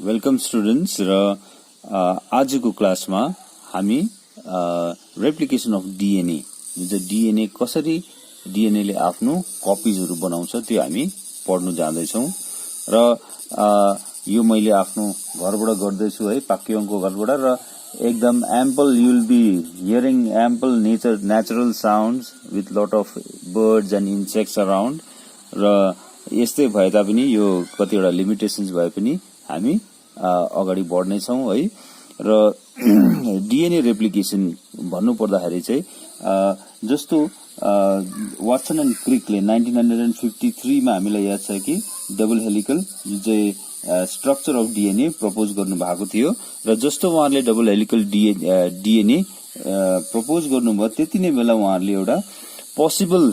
Welcome students र आजको क्लासमा हामी रेप्लिकेसन अफ डीएनए जुन चाहिँ डीएनए कसरी डीएनए ले आफ्नो कपिजहरु बनाउँछ त्यो हामी पढ्नु जाँदैछौं र यो मैले आफ्नो घरबाट गर्दैछु है पाक्योङको घरबाट र एकदम ample you will be hearing ample natural sounds with lot of birds and insects around र यस्तै भए तापनि यो कतिवटा लिमिटेशन्स भए पनि हामी अगाडि बढ्ने छौं है र डीएनए रेप्लिकेसन भन्नु पर्दाखेरि चाहिँ जस्तो वाटसन एन्ड क्रिकले 1953 मा हामीलाई याद छ कि डबल हेलिकल जुन चाहिँ स्ट्रक्चर अफ डीएनए प्रपोज गर्नु भएको थियो र जस्तो उहाँहरुले डबल हेलिकल डीएनए प्रपोज गर्नुभयो त्यति नै बेला उहाँहरुले एउटा possible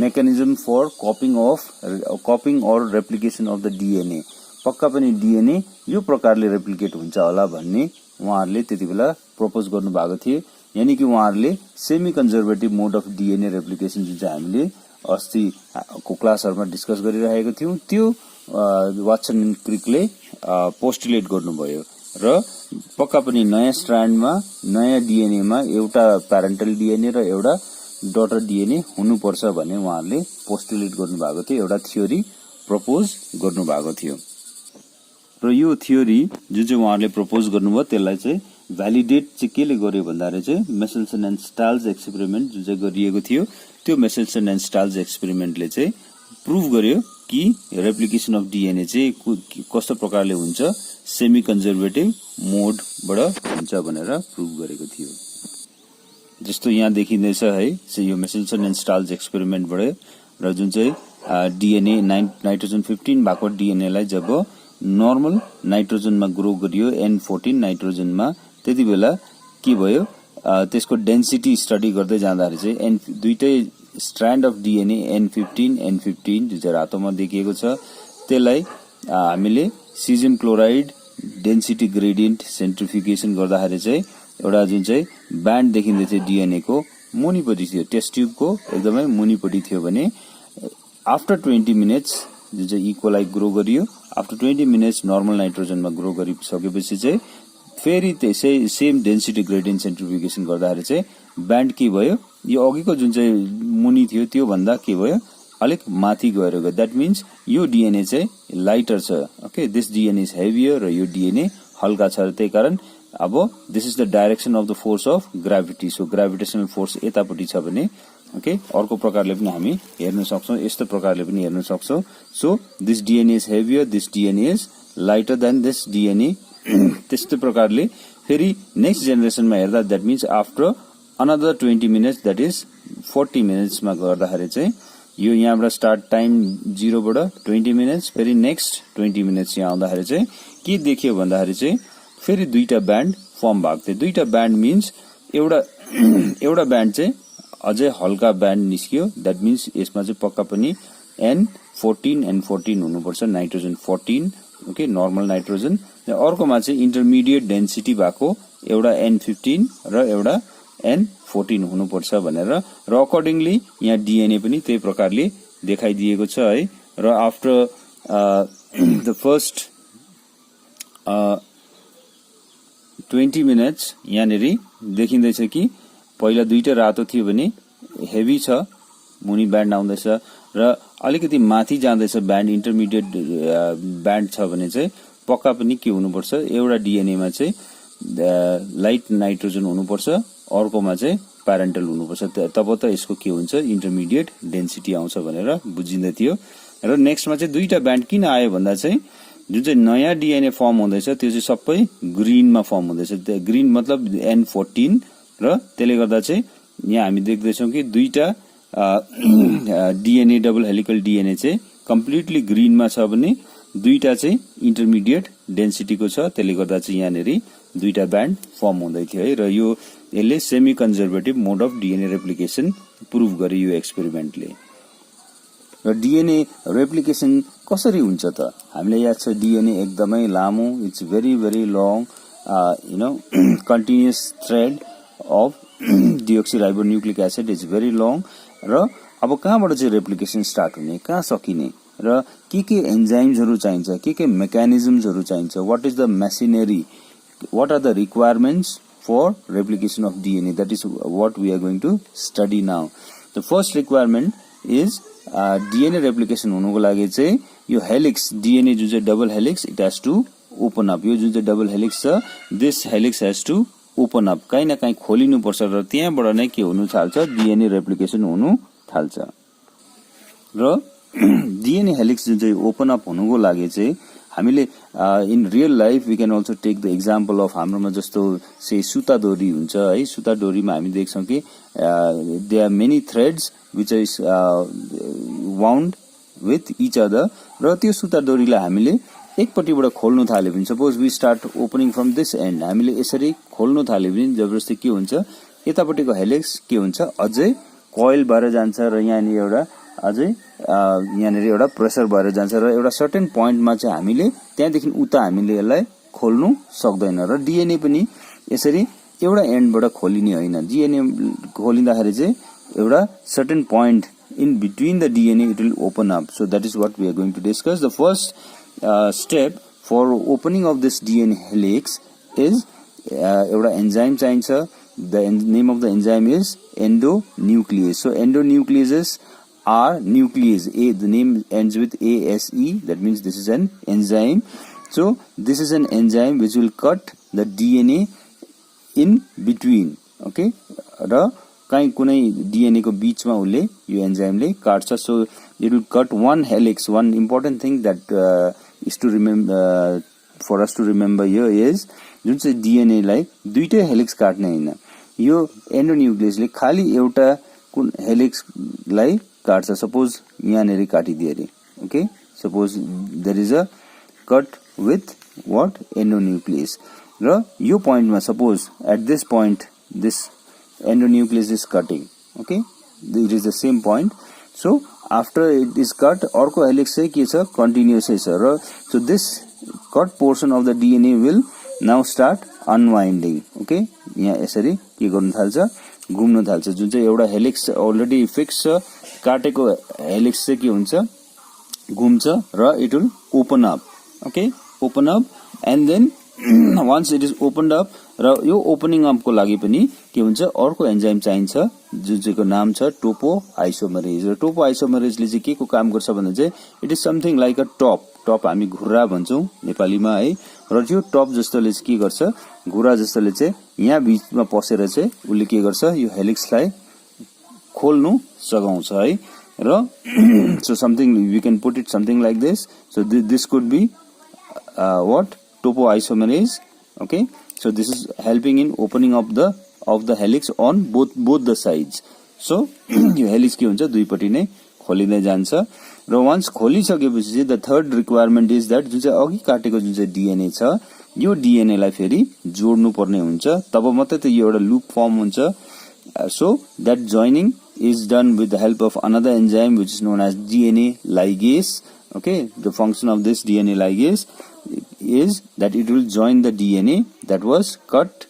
mechanism for copying or replication of the DNA पक्का पनि डीएनए यो प्रकारले रेप्लिकेट हुन्छ होला भन्ने उहाँहरुले त्यतिबेला प्रपोज गर्नु भएको थियो यानी कि उहाँहरुले semi conservative mode of DNA replication जुन चाहिँ हामीले अस्तिको क्लासहरुमा डिस्कस गरिरहेको थियौं त्यो वाटसन एन्ड क्रिकले पोस्टुलेट गर्नुभयो र पक्का पनि नयाँ स्ट्रान्डमा नयाँ डीएनए मा एउटा प्यारेन्टल डीएनए र एउटा डटर डीएनए हुनुपर्छ भन्ने उहाँहरुले पोस्टुलेट गर्नुभएको थियो एउटा थ्योरी प्रपोज गर्नुभएको थियो र यो थ्योरी जुन चाहिँ उहाँहरुले प्रपोज गर्नुभयो त्यसलाई चाहिँ भ्यालिडेट चाहिँ केले गर्यो भन्दाखेरि चाहिँ मेसेल्सन एन्ड स्टाल्ज एक्सपेरिमेन्ट जुन चाहिँ गरिएको थियो त्यो मेसेल्सन एन्ड स्टाल्ज एक्सपेरिमेन्टले चाहिँ प्रुभ गर्यो कि रेप्लिकेसन अफ डीएनए चाहिँ कस्तो प्रकारले हुन्छ सेमी कन्जर्भेटिभ मोडबाट हुन्छ भनेर प्रुभ गरेको थियो जस्तो यहाँ देखिँदैछ है यो मेसेल्सन एन्ड स्टाल्ज एक्सपेरिमेन्टबाट र जुन चाहिँ डीएनए नाइट्रोजन 15 भएको डीएनए लाई जब नर्मल नाइट्रोजनमा ग्रो गरियो N14 नाइट्रोजनमा त्यति बेला के भयो त्यसको डेन्सिटी स्टडी गर्दै जाँदाखेरि चाहिँ दुईटै स्ट्रान्ड अफ डीएनए N15 जुन चाहिँ रातोमा देखिएको छ त्यसलाई हामीले सिजियम क्लोराइड डेन्सिटी ग्रेडियन्ट सेन्ट्रिफिकेसन गर्दाखेरि चाहिँ एउटा जुन चाहिँ ब्यान्ड देखिँदै थियो डीएनए को मुनिपटि थियो टेस्ट ट्युबको एकदमै मुनिपटि थियो भने आफ्टर 20 मिनेट्स जुन चाहिँ इक्वलाई ग्रो गरियो आफ्टर 20 मिनेट्स नर्मल नाइट्रोजनमा ग्रो गरिसकेपछि चाहिँ फेरि त्यसै सेम डेन्सिटी ग्रेडियन्ट सेन्ट्रिफिकेसन गर्दाखेरि चाहिँ ब्यान्ड के भयो यो अघिको जुन चाहिँ मुनि थियो त्यो भन्दा के भयो अलिक माथि गएर गयो दैट मीन्स यो डीएनए चाहिँ लाइटर छ okay this DNA is heavier र यो डीएनए हल्का छ त्यही कारण अब this is the direction of the force of gravity so gravitational force यतापटि छ भने ओके अर्को प्रकारले पनि हामी हेर्न सक्छौं यस्तो प्रकारले पनि हेर्न सक्छौं so this DNA is heavier this DNA is lighter than this DNA त्यस्तै प्रकारले फेरि नेक्स्ट जेनेरेसनमा हेर्दा that means after another 20 minutes that is 40 minutes मा गर्दाखेरि चाहिँ यो यहाँबाट स्टार्ट टाइम 0 बाट 20 मिनेट्स फेरि नेक्स्ट 20 मिनेट्स यहाँ आउँदाखेरि चाहिँ के देखियो भन्दाखेरि चाहिँ फेरि दुईटा ब्यान्ड फर्म भएको थियो दुईटा ब्यान्ड मीन्स एउटा ब्यान्ड चाहिँ अझै हल्का ब्यान्ड निस्कियो दैट मीन्स यसमा चाहिँ पक्का पनि N14 हुनुपर्छ नाइट्रोजन 14 ओके नर्मल नाइट्रोजन अर्कोमा चाहिँ इन्टरमिडिएट डेन्सिटी भएको एउटा N15 र एउटा N14 हुनुपर्छ भनेर र अकर्डिङली यहाँ डीएनए पनि त्यही प्रकारले देखाइदिएको छ है र आफ्टर द फर्स्ट 20 मिनेट्स यहाँनेरि देखिँदैछ कि पहिला दुईटा रातो थियो भने हेभी छ मुनि ब्यान्ड आउँदैछ र अलिकति माथि जाँदैछ ब्यान्ड इन्टरमिडिएट ब्यान्ड छ भने चाहिँ पक्का पनि के हुनुपर्छ एउटा डीएनए मा चाहिँ लाइट नाइट्रोजन हुनुपर्छ अर्कोमा चाहिँ प्यारेन्टल हुनुपर्छ तब त यसको के हुन्छ इन्टरमिडिएट डेन्सिटी आउँछ भनेर बुझिँदै थियो र नेक्स्टमा चाहिँ दुईटा ब्यान्ड किन आयो भन्दा चाहिँ जुन चाहिँ नयाँ डीएनए फर्म हुँदैछ त्यो चाहिँ सबै ग्रीनमा फर्म हुँदैछ ग्रीन मतलब N14 र त्यसले गर्दा चाहिँ यहाँ हामी देख्दैछौं कि दुईटा डीएनए डबल हेलिकल डीएनए चाहिँ कम्प्लिटली ग्रीनमा छ भने दुईटा चाहिँ इन्टरमिडिएट डेन्सिटीको छ त्यसले गर्दा चाहिँ यहाँनेरि दुईटा ब्यान्ड फर्म हुँदै थियो है र यो यसले semi conservative mode of DNA replication prove गर्यो यो एक्सपेरिमेन्टले र डीएनए रेप्लिकेसन कसरी हुन्छ त हामीलाई याद छ डीएनए एकदमै लामो it's very very long you know continuous thread of deoxyribonucleic acid is very long र अब कहाँबाट चाहिँ रेप्लिकेसन स्टार्ट हुने कहाँ सकिने र के एन्जाइम्सहरु चाहिन्छ, के मेकानिजम्सहरु चाहिन्छ, what is the machinery, what are the requirements for replication of DNA. That is what we are going to study now. The first requirement is DNA replication हुनुको लागि चाहिँ यो हेलिक्स DNA जुन चाहिँ double helix it has to open up. यो जुन चाहिँ double helix छ this helix has to open up. कहीं न कहीं खोलिनु पर्छ र त्यहाँबाट नै के हुनु थाल्छ DNA replication हुनु थाल्छ. र DNA हेलिक्स जुन चाहिँ ओपन अप हुनुको लागि चाहिँ हामीले in real life we can also take the example of हाम्रोमा जस्तो से सुता डोरी हुन्छ है. सुता डोरीमा हामी देख्छौं कि there are many threads which is wound with each other. र त्यो सुता डोरीलाई हामीले एकपट्टिबाट खोल्नु थाल्यो भने suppose we start opening from this end हामीले यसरी खोल्नु थाल्यो भने जबरजस्ती के हुन्छ यतापट्टिको हेलिक्स के हुन्छ अझै कोइल भएर जान्छ र यहाँनिर एउटा अझै यहाँनिर एउटा प्रेसर भएर जान्छ र एउटा सर्टेन पोइन्टमा चाहिँ हामीले त्यहाँदेखि उता हामीले यसलाई खोल्नु सक्दैन. र डीएनए पनि यसरी एउटा एन्डबाट खोलिने होइन. डीएनए खोलिँदाखेरि चाहिँ एउटा certain point in between the DNA it will open up. So that is what we are going to discuss. The first step for opening of this DNA helix is एउटा enzyme चाहिन्छ. The name of the enzyme is endonuclease. So endonucleases are nuclease. The name ends with ASE. That means this is an enzyme. So this is an enzyme which will cut the DNA in between. Okay. र कहीं कुनै DNA को बीच में उले यो enzyme ले काट्छ. So it will cut one helix. One important thing that is to remember for us to remember here is जुन चाहिँ DNA लाई दुईटै हेलिक्स काट्ने हैन. यो एन्डोन्युक्लियसले खाली एउटा कुन हेलिक्स लाई काट्छ. सपोज यहाँनेरि काटिदिए रे. Okay. Suppose there is a cut with what endonuclease. र यो पोइन्टमा suppose at this point this endonuclease is cutting. Okay. It is the same point. So after it is cut अर्को हेलिक्स चाहिँ के छ कन्टिन्युअसै छ. र so this cut portion of the DNA will now start unwinding. Okay. यहाँ यसरी के गर्नु थाल्छ घुम्नु थाल्छ. जुन चाहिँ एउटा हेलिक्स अलरेडी फिक्स छ काटेको हेलिक्स चाहिँ के हुन्छ घुम्छ र it will open up. Okay. Open up and then once it is opened up र यो ओपनिङ अप को लागि पनि के हुन्छ अर्को एन्जाइम चाहिन्छ जुन चाहिँको नाम छ टोपो आइसोमरेज. र टोपो आइसोमरेजले चाहिँ के को काम गर्छ भन्दा चाहिँ it is something like a top हामी घुर्रा भन्छौं नेपालीमा है. र त्यो टप जस्तोले चाहिँ के गर्छ घुरा जस्तोले चाहिँ यहाँ बीचमा पसेर चाहिँ उले के गर्छ यो हेलिक्सलाई खोल्नु सघाउँछ है. र so something we can put it something like this. So this could be what topoisomerase. Okay, so this is helping in opening up of the helix on both the sides. So यो helix के हुन्छ दुईपट्टि नै खोलिँदै जान्छ. र once खोलिसकेपछि चाहिँ the third requirement is that जुन चाहिँ अघि काटेको जुन चाहिँ डीएनए छ यो डीएनए लाई फेरि जोड्नु पर्ने हुन्छ. तब मात्रै त यो एउटा लूप फर्म हुन्छ. So that joining is done with the help of another enzyme which is known as DNA ligase. Okay, the function of this DNA ligase is that it will join the DNA that was cut,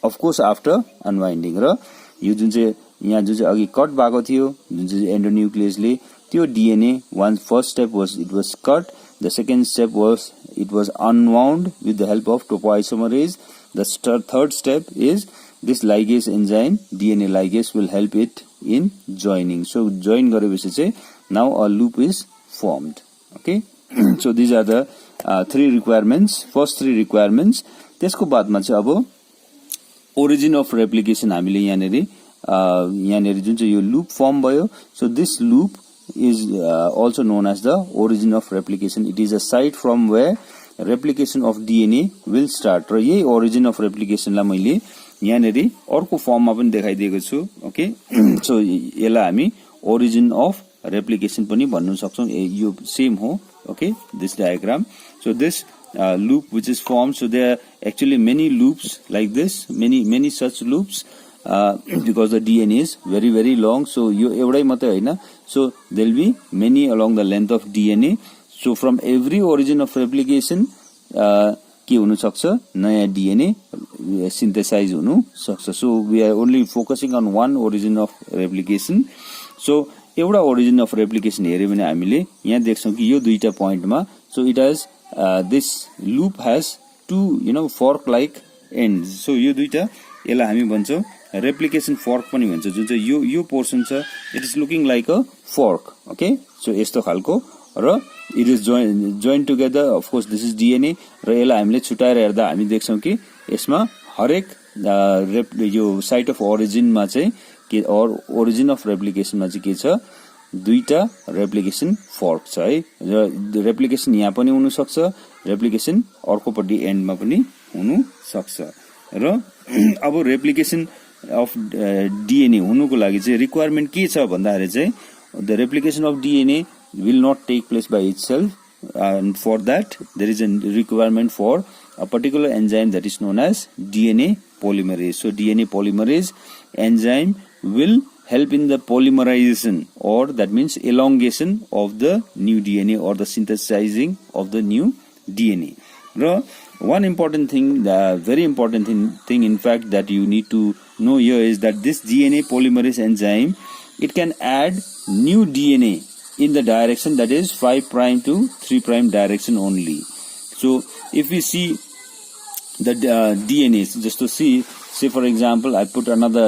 of course after unwinding. र यो जुन चाहिँ यहाँ जुन चाहिँ अघि cut भएको थियो जुन चाहिँ एन्डोन्युक्लियसले त्यो DNA one first step was it was cut. The second step was it was unwound with the help of topoisomerase. The third step is this ligase enzyme DNA ligase will help it in joining. So join गरेपछि चाहिँ now a loop is formed. Okay. So these are the three requirements. First three requirements. त्यसको बादमा चाहिँ अब origin of replication हामीले यहाँनेरि जुन चाहिँ यो loop form भयो. So this loop is also known as the origin of replication. It is a site from where replication of DNA will start. र यही origin of replication लाई मैले यहाँनेरि अर्को फर्ममा पनि देखाइदिएको छु. ओके. सो यसलाई हामी origin of replication पनि भन्नु सक्छौं. यो सेम हो. Okay, this diagram. So this loop which is formed, so there are actually many loops like this, many such loops because the DNA is very long. So यो एउटै मात्रै हैन. So there will be many along the length of DNA. So from every origin of replication के हुन सक्छ नयाँ DNA synthesize हुनु सक्छ. So we are only focusing on one origin of replication. So एउटा ओरिजिन अफ रेप्लिकेसन हेर्यो भने हामीले यहाँ देख्छौं कि यो दुईटा पोइन्टमा so it has this loop has to fork like and so यो दुईटा यसलाई हामी भन्छौं रेप्लिकेसन फर्क पनि भन्छ जुन चाहिँ यो पोर्सन छ it is looking like a फर्क ओके सो यस्तो खालको र it is join together of course this is DNA र यसलाई हामीले छुटाएर हेर्दा हामी देख्छौं कि यसमा हरेक यो साइट अफ ओरिजिनमा चाहिँ के ओरिजिन अफ रेप्लिकेसनमा चाहिँ के छ दुईटा रेप्लिकेसन फर्क छ है र रेप्लिकेसन यहाँ पनि हुन सक्छ रेप्लिकेसन अर्कोपट्टि एन्डमा पनि हुन सक्छ र अब रेप्लिकेसन अफ डीएनए हुनुको लागि चाहिँ रिक्वायरमेन्ट के छ भन्दाखेरि चाहिँ the replication of DNA will not take place by itself and for that there is a requirement for a particular enzyme that is known as DNA polymerase. So DNA polymerase enzyme will help in the polymerization or that means elongation of the new DNA or the synthesizing of the new DNA. One important thing, very important thing in fact that you need to know here is that this DNA polymerase enzyme, it can add new DNA in the direction that is 5' to 3' direction only. So if we see the DNA, just to see, say for example I put another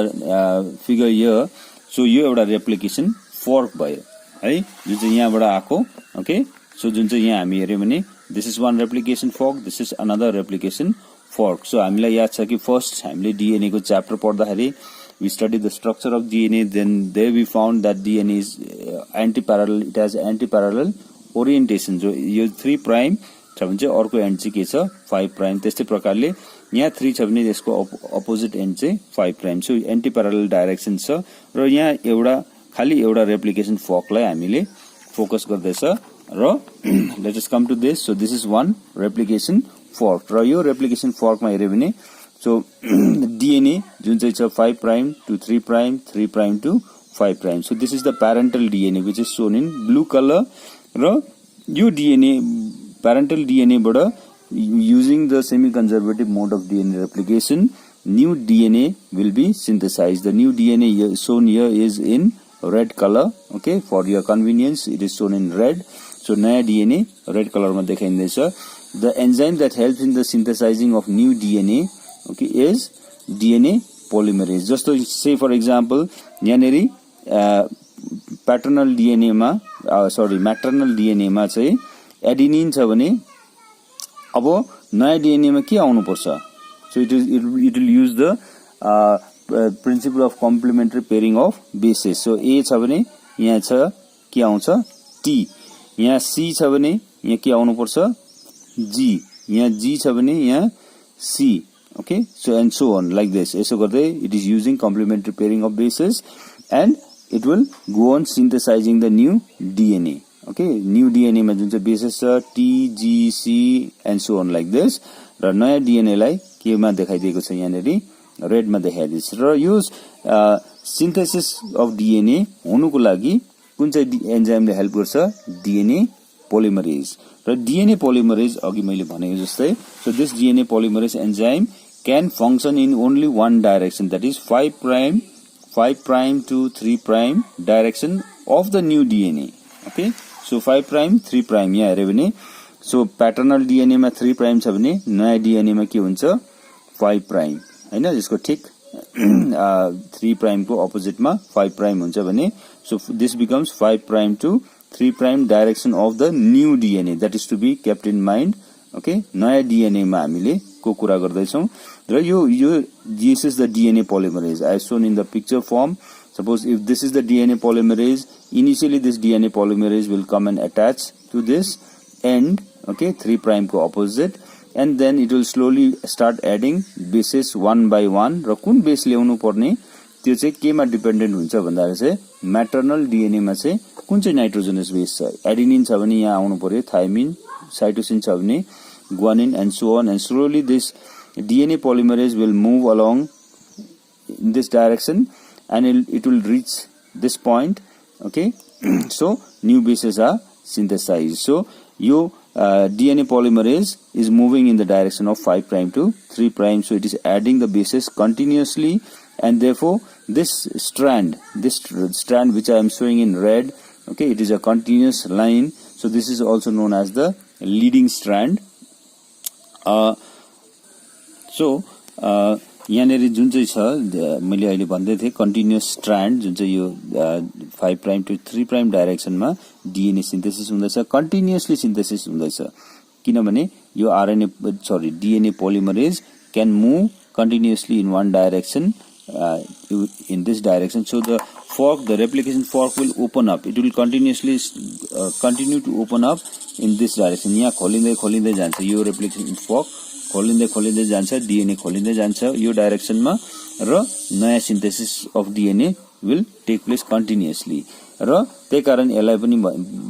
figure here. So यो एउटा replication फर्क भयो है जुन चाहिँ यहाँबाट आको okay so जुन चाहिँ यहाँ हामी हेर्यौं भने दिस इज वान रेप्लिकेसन फर्क दिस इज अनदर रेप्लिकेसन फर्क. सो हामीलाई याद छ कि फर्स्ट हामीले डीएनए को च्याप्टर पढ्दाखेरि we studied the structure of DNA, then there we found that DNA is anti-parallel, it has anti-parallel orientation. जो यो 3' छ भने चाहिँ अर्को एन्ड चाहिँ के छ 5'. त्यस्तै प्रकारले यहाँ 3 छ भने यसको अपोजिट एन्ड चाहिँ 5'. सो एन्टी-प्यारलल डाइरेक्सन छ र यहाँ एउटा खाली एउटा रेप्लिकेसन फर्कलाई हामीले फोकस गर्दैछ र let us come to this. So this is one replication fork र यो रेप्लिकेसन फर्कमा हेर्यो भने सो डीएनए जुन चाहिँ छ 5' to 3', 3' to 5'. So this is the parental DNA which is shown in blue colour र यो डीएनए प्यारेन्टल डीएनए बाट using the semi conservative mode of DNA replication new DNA will be synthesise. The new DNA shown here is in red colour okay for your convenience it is shown in red. So नयाँ DNA red कलरमा देखाइँदैछ. The enzyme that helps in the synthesizing of new DNA okay is DNA polymerase. जस्तो say for example यहाँनेरि paternal DNA मा maternal DNA मा चाहिँ adenine छ भने अब नयाँ डीएनए मा के आउनु पर्छ. So it will use the principle of complementary pairing of bases. So A छ भने यहाँ छ के आउँछ T, यहाँ C छ भने यहाँ के आउनु पर्छ G, यहाँ G छ भने यहाँ C. Okay, so and so on like this. यसो गर्दै it is using complementary pairing of bases and it will go on synthesizing the new DNA. Okay, new DNA मा जुन चाहिँ bases छ T, G, C and so on like this. र नयाँ DNA लाई केमा देखाइदिएको छ यहाँनेरि रेड मा देखाइदिएको छ. र यो सिन्थेसिस अफ DNA हुनुको लागि कुन चाहिँ एन्जाइमले हेल्प गर्छ DNA polymerase. र DNA polymerase अघि मैले भनेको जस्तै so this DNA polymerase enzyme can function in only one direction, that is 5' to 3' direction of the new DNA. Okay, so 5', 3' यहाँ हेर्यो भने so पैटर्नल डीएनए मा 3' छ भने नयाँ डीएनए मा के हुन्छ 5' हैन यसको ठीक 3' को अपोजिट मा 5' हुन्छ भने so this becomes 5' to 3' direction of the new DNA, that is to be kept in mind. Okay, नयाँ डीएनए मा हामीले को कुरा गर्दैछौं र यो this is the DNA polymerase as shown in the picture form. Suppose if this is the DNA polymerase, initially this DNA polymerase will come and attach to this end, okay, 3' को opposite, and then it will slowly start adding bases one by one. र कुन base ल्याउनु पर्ने त्यो चाहिँ केमा dependent हुन्छ भन्दाखेरि चाहिँ मैटर्नल डीएनए मा चाहिँ कुन चाहिँ नाइट्रोजनस बेस छ. एडेनिन छ भने यहाँ आउनु पर्यो थाइमिन, साइटोसिन छ भने guanine and so on, and slowly this DNA polymerase will move along in this direction and it will reach this point. Okay, so new bases are synthesized. So your DNA polymerase is moving in the direction of 5' to 3', so it is adding the bases continuously and therefore this strand which I am showing in red, okay, it is a continuous line, so this is also known as the leading strand. यहाँनिर जुन चाहिँ छ मैले अहिले भन्दै थिएँ continuous Strand जुन चाहिँ यो 5 प्राइम टु 3 प्राइम डाइरेक्सनमा डीएनए सिन्थेसिस हुँदैछ, कन्टिन्युअसली सिन्थेसिस हुँदैछ, किनभने यो DNA polymerase can move continuously in one direction, in this direction. So the replication fork will open up. It will continuously continue to open up in this direction. यहाँ खोलिँदै जान्छ, यो replication fork खोलिँदै जान्छ, DNA खोलिँदै जान्छ यो डाइरेक्सनमा, र नयाँ synthesis of DNA will take place continuously. र त्यही कारण यसलाई पनि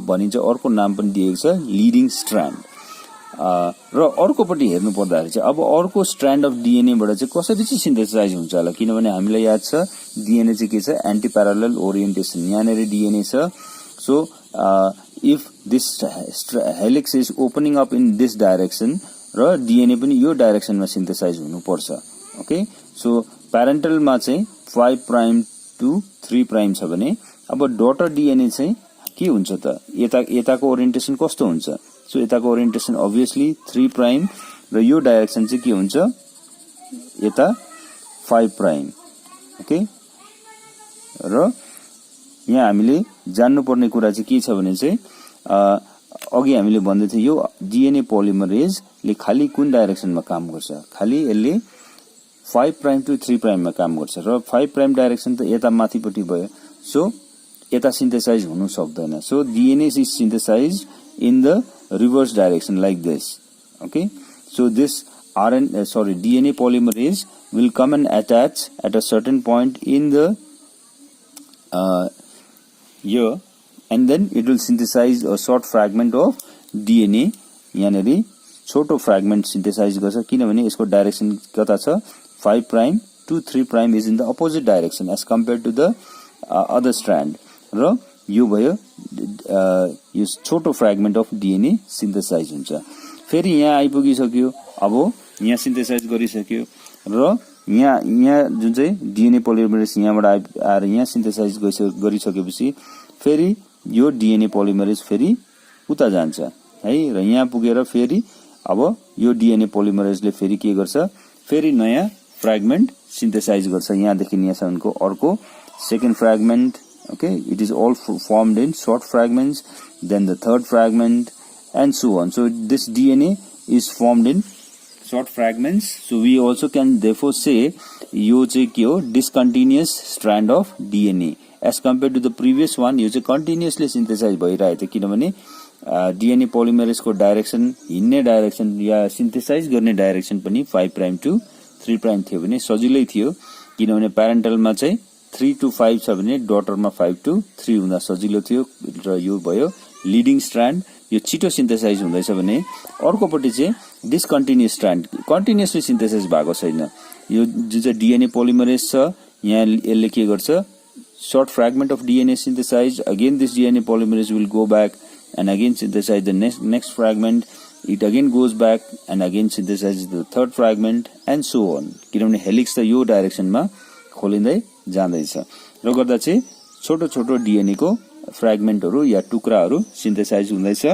भनिन्छ, अर्को नाम पनि दिएको छ लीडिङ स्ट्रान्ड. र अर्कोपट्टि हेर्नु पर्दाखेरि चाहिँ अब अर्को स्ट्रान्ड अफ डीएनए बाट चाहिँ कसरी चाहिँ सिन्थेसाइज हुन्छ होला, किनभने हामीलाई याद छ डीएनए चाहिँ के छ, एन्टी प्यारलल ओरिएन्टेसन. यहाँनिर डीएनए छ, so if this helix is opening up in this direction र डीएनए पनि यो डाइरेक्सनमा सिन्थेसाइज हुनुपर्छ. ओके, सो प्यारेन्टलमा चाहिँ 5 प्राइम टु 3 प्राइम छ भने अब डटर डीएनए चाहिँ के हुन्छ त, यताको ओरिएन्टेसन कस्तो हुन्छ? सो यताको ओरिएन्टेसन अभियसली 3 प्राइम र यो डाइरेक्सन चाहिँ के हुन्छ, यता 5 प्राइम. ओके, र यहाँ हामीले जान्नुपर्ने कुरा चाहिँ के छ भने चाहिँ अघि हामीले भन्दै थियौँ यो डीएनए पोलिमरेजले खाली कुन डाइरेक्सनमा काम गर्छ, खाली यसले 5 प्राइम टु 3 प्राइममा काम गर्छ, र 5 प्राइम डाइरेक्सन त यता माथिपट्टि भयो, सो यता सिन्थेसाइज हुनु सक्दैन. So DNA is synthesise in the reverse direction like this. Okay, so this DNA polymerase will come and attach at a certain point in the here, and then it will synthesize a short fragment of DNA. यहाँनिर छोटो fragment synthesise गर्छ, किनभने यसको direction कता छ, 5 prime to 3 prime is in the opposite direction as compare to the other strand. र यो भयो यो छोटो फ्रेगमेन्ट अफ डीएनए सिन्थेसाइज हुन्छ. फेरि यहाँ आइपुगिसक्यो, अब यहाँ सिन्थेसाइज गरिसक्यो, र यहाँ जुन चाहिँ डीएनए पोलिमरेज यहाँबाट आएर यहाँ सिन्थेसाइज गरिसकेपछि फेरि यो डीएनए पोलिमरेज फेरि उता जान्छ है, र यहाँ पुगेर फेरि अब यो डीएनए पोलिमरेजले फेरि के गर्छ, फेरि नयाँ फ्रेगमेन्ट सिन्थेसाइज गर्छ. यहाँदेखि यहाँसम्मको अर्को second fragment. Okay, it is all formed in short fragments, then the third fragment, and so on. So this DNA is formed in short fragments. So we also can therefore say यो चाहिँ के हो, discontinuous strand of DNA as compared to the previous one. यो चाहिँ continuously synthesize भइरहेको थियो, किनभने DNA polymerase को डाइरेक्सन, हिँड्ने डाइरेक्सन या सिन्थेसाइज गर्ने डाइरेक्सन पनि 5 प्राइम टु 3 प्राइम थियो भने सजिलै थियो, किनभने प्यारेन्टलमा चाहिँ 3 to 5 छ भने डटरमा 5 to 3 हुँदा सजिलो थियो, र यो भयो लिडिङ स्ट्रान्ड. यो छिटो सिन्थेसाइज हुँदैछ भने अर्कोपट्टि चाहिँ डिसकन्टिन्युअस स्ट्रान्ड, कन्टिन्युअसली सिन्थेसाइज भएको छैन. यो जुन चाहिँ डीएनए पोलिमरेज छ यहाँ यसले के गर्छ, short fragment of DNA synthesized, again this DNA polymerase will go back and again synthesize the next fragment. It again goes back and again synthesizes the third fragment and so on. किनभने helix त यो डाइरेक्सनमा खोलिँदै जाँदैछ, र गर्दा चाहिँ छोटो छोटो DNA को फ्रेगमेन्टहरू या टुक्राहरू सिन्थेसाइज हुँदैछ.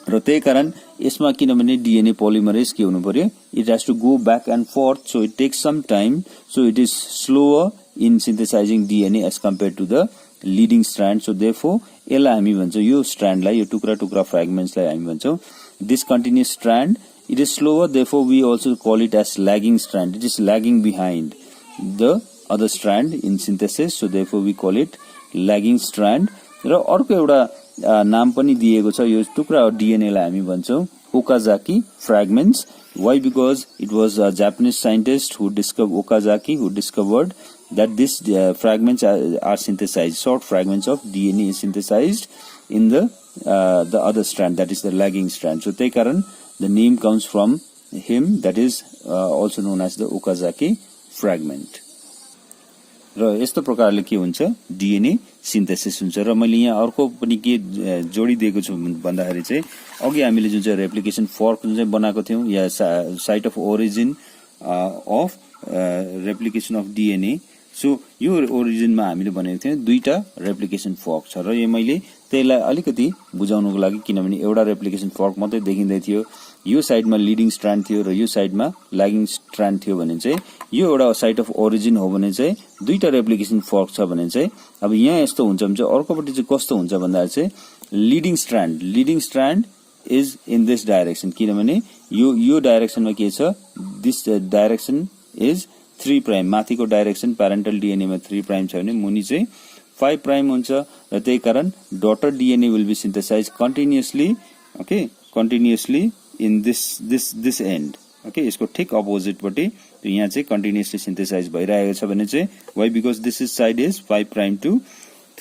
र त्यही कारण यसमा किनभने डीएनए पोलिमरेज के हुनु पर्यो, it has to go back and forth, so it takes some time, so it is slower in synthesising DNA as compare to the leading strand. So therefore यसलाई हामी भन्छौँ, यो स्ट्रान्डलाई, यो टुक्रा टुक्रा फ्रेगमेन्ट्सलाई हामी भन्छौँ discontinuous strand. It is slower, therefore we also call it as lagging strand. It is lagging behind the other strand in synthesis, so therefore we call it lagging strand. र अर्को एउटा नाम पनि दिएको छ यो टुक्रा डीएनए लाई हामी भन्छौँ Okazaki fragments. Why? Because it was a Japanese scientist who discovered, Okazaki, who discovered that these fragments are synthesized. Short fragments of DNA is synthesized in the other strand, that is the lagging strand. So त्यही कारण the name comes from him, that is also known as the Okazaki fragment. र यस्तो प्रकारले के हुन्छ, DNA synthesis हुन्छ. र मैले यहाँ अर्को पनि के जोडिदिएको छु भन्दाखेरि चाहिँ अघि हामीले जुन चाहिँ रेप्लिकेसन फर्क जुन चाहिँ बनाएको थियौं या site of origin of replication of DNA. So यो ओरिजिनमा हामीले भनेको थियौँ दुईटा रेप्लिकेसन फर्क छ र यो मैले त्यसलाई अलिकति बुझाउनुको लागि, किनभने एउटा रेप्लिकेसन फर्क मात्रै देखिँदै थियो, यो साइडमा लिडिङ स्ट्रान्ड थियो र यो साइडमा ल्यागिङ स्ट्रान्ड थियो भने चाहिँ यो एउटा साइट अफ ओरिजिन हो भने चाहिँ दुईटा रेप्लिकेसन फर्क छ भने चाहिँ अब यहाँ यस्तो हुन्छ भने चाहिँ अर्कोपट्टि चाहिँ कस्तो हुन्छ भन्दा चाहिँ leading Strand is in this direction, किनभने यो डाइरेक्सनमा के छ, दिस डाइरेक्सन इज 3 प्राइम, माथिको डाइरेक्सन प्यारेन्टल डिएनएमा 3 प्राइम छ भने मुनि चाहिँ 5 प्राइम हुन्छ र त्यही कारण daughter DNA will be synthesise continuously, okay, continuously in this end, okay, यसको ठिक अपोजिटपट्टि त्यो यहाँ चाहिँ कन्टिन्युअसली सिन्थेसाइज भइरहेको छ भने चाहिँ why because this is side is 5 prime to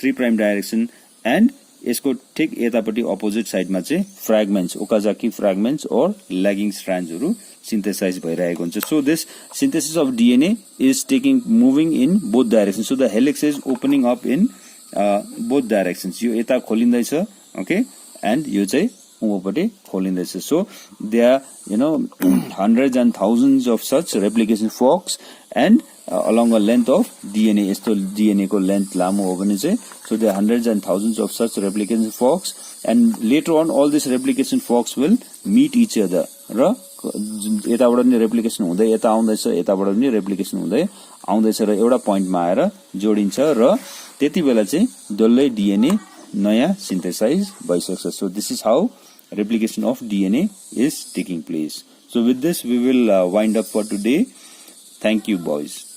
3 prime direction and यसको ठिक यतापट्टि अपोजिट साइडमा चाहिँ फ्रेगमेन्ट्स, ओकाजाकी फ्रेगमेन्ट्स और ल्यागिङ स्ट्रान्ड्सहरु सिन्थेसाइज भइरहेको हुन्छ। So this synthesis of DNA is taking moving in both directions, so the helix is opening up in both directions, यो यता खोलिँदैछ, ओके, एन्ड यो चाहिँ उँभोपट्टि खोलिँदैछ। So they are hundreds and thousands of such replication forks and along a length of DNA, यस्तो DNA को length लामो हो भने चाहिँ so there are hundreds and thousands of such replication forks and later on all these replication forks will meet each other र यताबाट पनि replication हुँदै यता आउँदैछ, यताबाट पनि रेप्लिकेसन हुँदै आउँदैछ र एउटा पोइन्टमा आएर जोडिन्छ र त्यति बेला चाहिँ डल्लै डिएनए नयाँ सिन्थेसाइज भइसक्छ। So this is how replication of DNA is taking place. So with this we will wind up for today. Thank you boys.